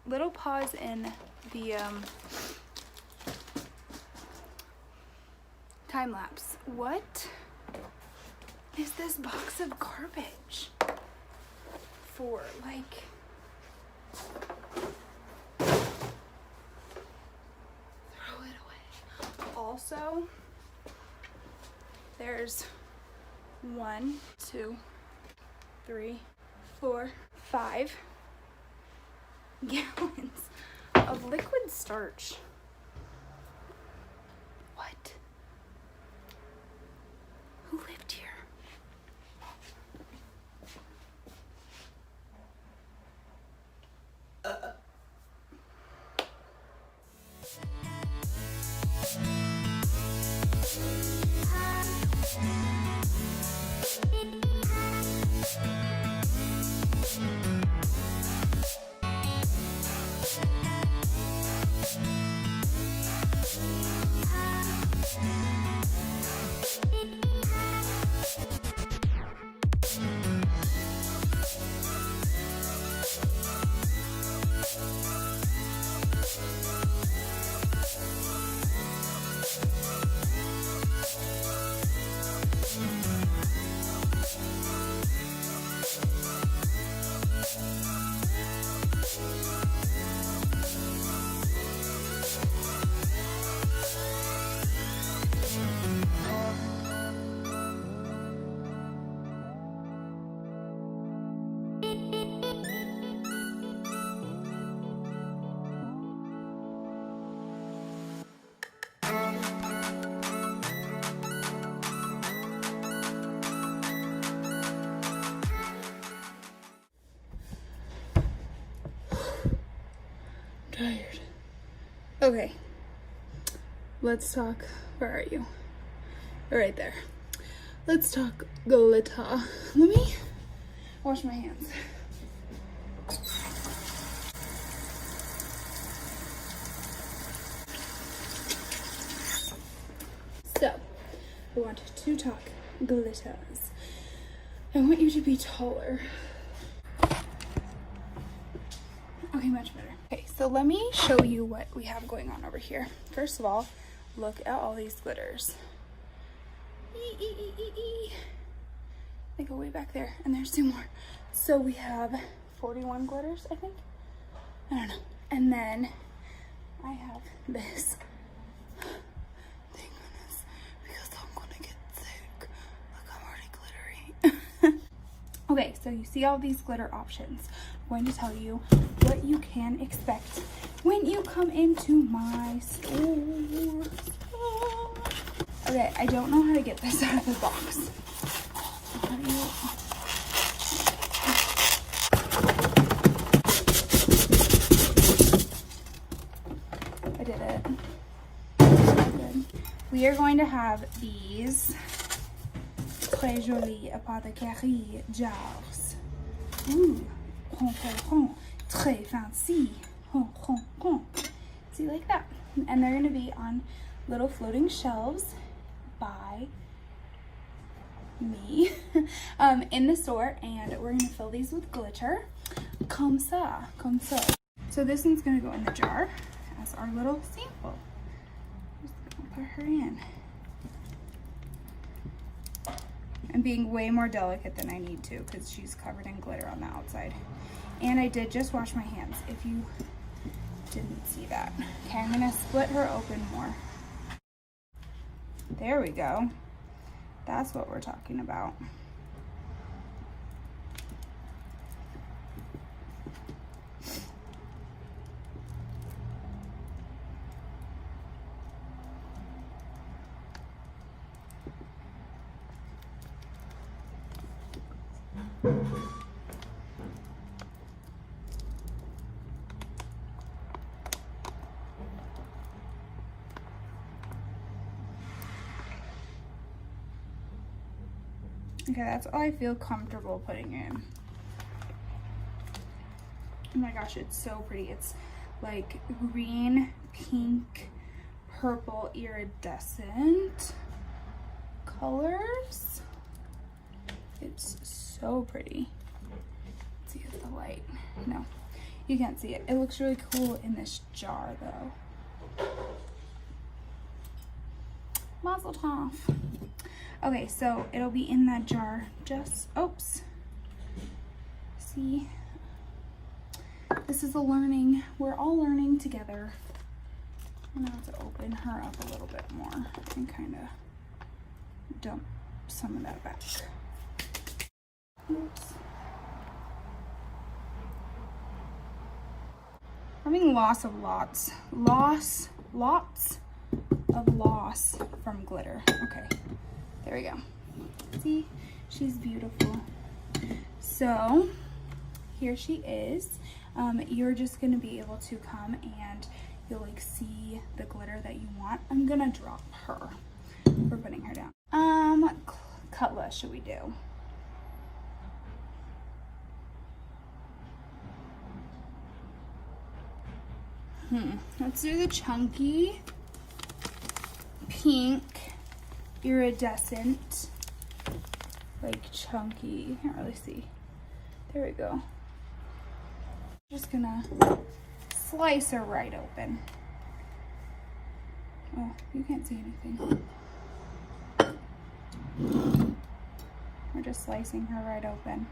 Little pause in the time lapse. What is this box of garbage for? Like, throw it away. Also, there's 1, 2, 3, 4, 5 gallons of liquid starch. What? Who lived here? Tired. Okay, let's talk. Where are you? Right there. Let's talk glitter. Let me wash my hands. So, I want to talk glitters. I want you to be taller. Okay, much better. Okay, so let me show you what we have going on over here. First of all, look at all these glitters. They go way back there, and there's 2 more. So we have 41 glitters, I think. I don't know. And then I have this. Thank goodness, because I'm gonna get sick. Look, I'm already glittery. Okay, so you see all these glitter options. I'm going to tell you what you can expect when you come into my store. Okay, I don't know how to get this out of the box. How do you... I did it. Good. We are going to have these très jolis apothecary jars. Ooh, très fancy. See, like that. And they're going to be on little floating shelves by me in the store, and we're going to fill these with glitter. Comme ça, comme ça. So this one's going to go in the jar as our little sample. Just going to put her in. I'm being way more delicate than I need to because she's covered in glitter on the outside. And I did just wash my hands, if you didn't see that. Okay, I'm gonna split her open more. There we go. That's what we're talking about. Okay, that's all I feel comfortable putting in. Oh my gosh, it's so pretty. It's like green, pink, purple, iridescent colors. It's so pretty. Let's see if the light, no. You can't see it. It looks really cool in this jar though. Mazel tov. Okay, so it'll be in that jar. Just, oops. See? This is a learning. We're all learning together. I'm gonna have to open her up a little bit more and kind of dump some of that back. Oops. Having lots of lots of loss from glitter. Okay, there we go. See, she's beautiful. So here she is. You're just gonna be able to come and you'll like see the glitter that you want. I'm gonna drop her. We're putting her down. What color should we do? Let's do the chunky pink iridescent, like chunky. You can't really see. There we go. Just gonna slice her right open. Oh, you can't see anything. We're just slicing her right open.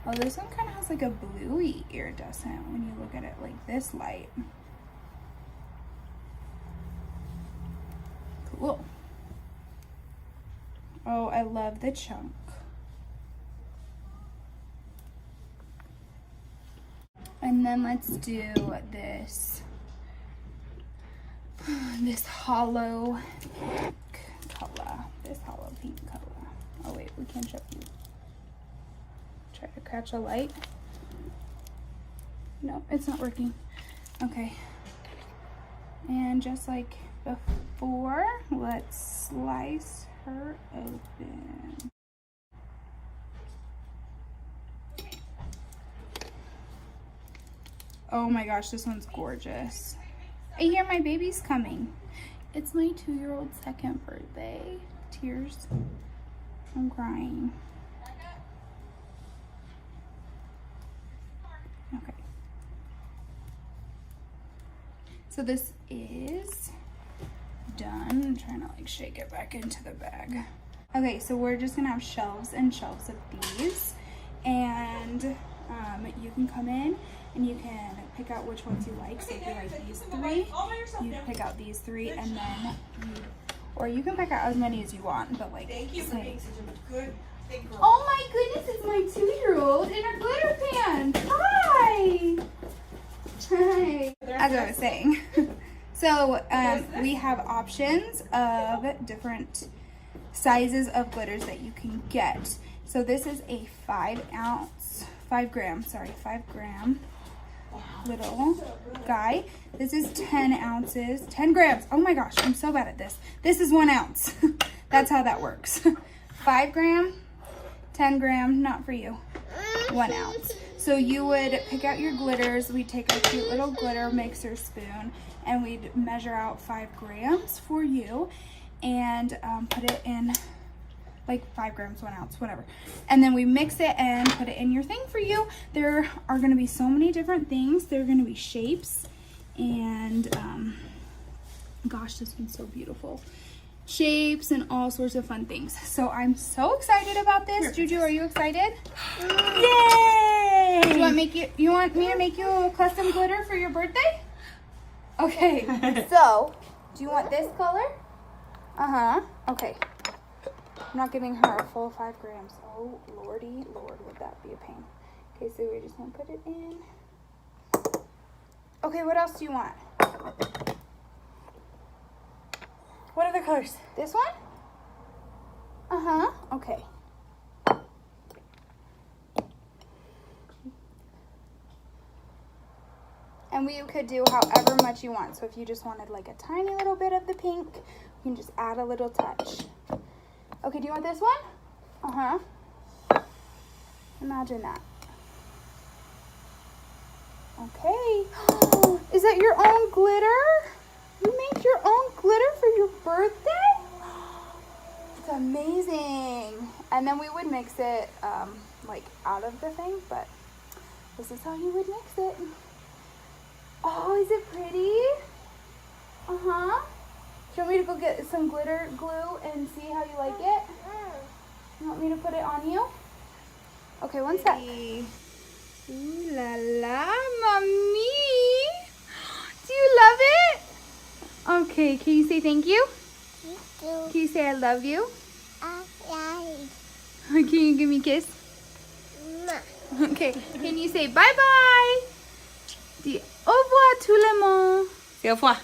Oh, this one kind of has like a bluey iridescent when you look at it like this light. Cool. Oh, I love the chunk. And then let's do this hollow pink color. This hollow pink color. Oh wait, we can't show you. Try to catch a light. No, it's not working. Okay. And just like before, let's slice her open. Oh my gosh, this one's gorgeous. I hear my baby's coming. It's my 2-year-old's 2nd birthday. Tears. I'm crying. Okay. So this is done. I'm trying to like shake it back into the bag. Okay, so we're just gonna have shelves and shelves of these, and you can come in and you can pick out which ones you like. So if you like these 3, you'd pick out these 3, and then or you can pick out as many as you want, but like thank you for being such a good big girl. Oh my goodness, it's my 2-year-old in her glitter pants. Hi. Hi. As I was saying. So we have options of different sizes of glitters that you can get. So this is a 5 gram little guy. This is 10 ounces, 10 grams. Oh my gosh, I'm so bad at this. This is 1 ounce. That's how that works. 5 gram, 10 gram, not for you. 1 ounce. So you would pick out your glitters. We'd take a cute little glitter mixer spoon and we'd measure out 5 grams for you and put it in like 5 grams, 1 ounce, whatever. And then we mix it and put it in your thing for you. There are gonna be so many different things. There are gonna be shapes and gosh, this one's so beautiful. Shapes and all sorts of fun things. So I'm so excited about this. Juju, are you excited? Yay! Do you want me to make you a custom glitter for your birthday? Okay. So, do you want this color? Uh-huh. Okay. I'm not giving her a full 5 grams. Oh, lordy, lord, would that be a pain. Okay, so we're just gonna put it in. Okay, what else do you want? What other colors? This one? Uh-huh. Okay. And we could do however much you want. So if you just wanted like a tiny little bit of the pink, you can just add a little touch. Okay, do you want this one? Uh-huh. Imagine that. Okay. Is that your own glitter? You make your own glitter for your birthday? It's amazing. And then we would mix it like out of the thing, but this is how you would mix it. Oh, is it pretty? Uh-huh. Do you want me to go get some glitter glue and see how you like it? You want me to put it on you? Okay, one sec. Ooh la la, mommy. Do you love it? Okay, can you say thank you? Can you say I love you? Can you give me a kiss? Okay, can you say bye-bye? Dis au revoir tout le monde. C'est au revoir.